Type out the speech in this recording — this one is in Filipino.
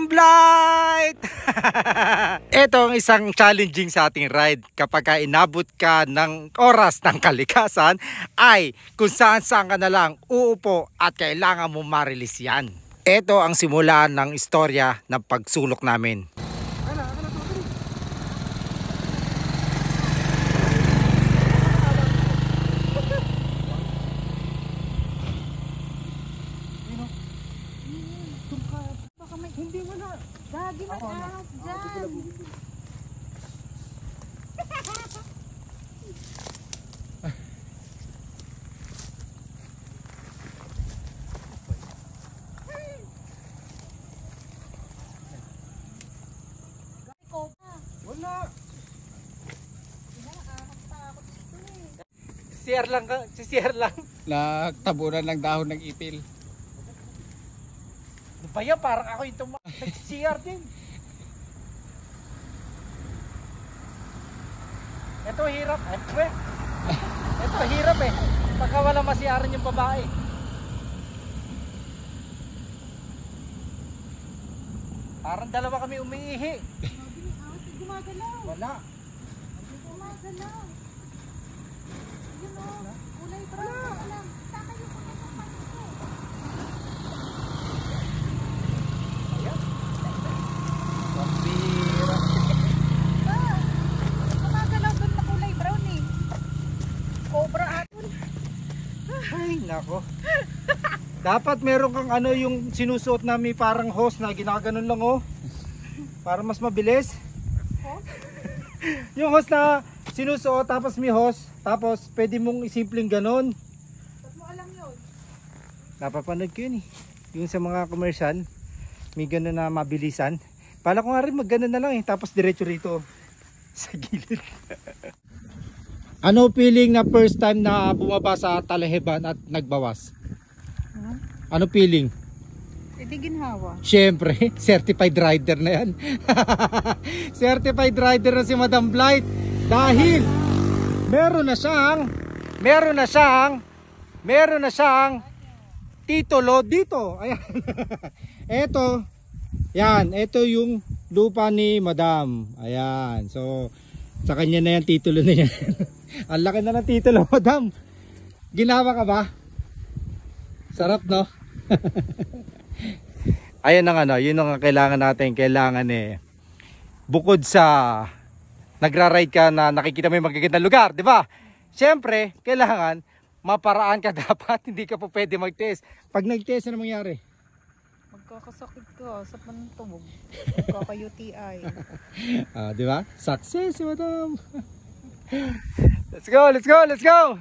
Madam Blight! Ito ang isang challenging sa ating ride. Kapag inabot ka ng oras ng kalikasan, ay kung saan ka na lang uupo at kailangan mo ma-release yan. Ito ang simula ng istorya ng pagsulok namin. Hindi mo na. Gagi mag-ahas dyan. Wala. Sir lang ka, si Sir lang. Nagtabunan ng dahon ng ipil. Ano ba yan? Parang ako yung nag-CR din. Ito hirap. Ito hirap eh. Pagka wala masiyaran yung babae. Parang dalawa kami umiihi. Gumagalaw. Wala. Gumagalaw. Yun o. Kulay brown. Wala. Saka yung kulay ng panito. Ayan. Pambira. Gumagalaw doon na kulay brown eh. Cobra aton. Ay, nako. Dapat meron kang ano yung sinusuot namin parang hose na ginaganon lang oh. Para mas mabilis. Yung hose na sinusuot tapos may hose, tapos pwede mong isimpleng ganon. Ba't mo alam yun? Napapanood ko yun eh. Yung sa mga commercial, may ganon na mabilisan. Pala ko nga rin mag ganon na lang eh, tapos diretso rito sa gilid. Ano feeling na first time na bumaba sa Talaheban at nagbawas? Ano feeling? Hindi ginhawa. Siyempre, certified rider na yan. Certified rider na si Madam Blight. Dahil meron na siyang titulo dito. Ayan. Ito yung lupa ni Madam. Ayan. So, sa kanya na yan, titulo na yan. Ang laki na ng titulo, Madam. Ginawa ka ba? Sarap, no? Ayun ang ano, yun ang kailangan natin. Kailangan bukod sa nagra-ride ka na nakikita mo yung magagandang lugar, di ba? Siyempre, kailangan maparaan ka dapat. Hindi ka po pwede mag-test. Pag nag-test, ano mangyari? Magkakasakit ka sa pantubog. Magkaka-UTI. Di ba? Success, Madam. Let's go, let's go, let's go!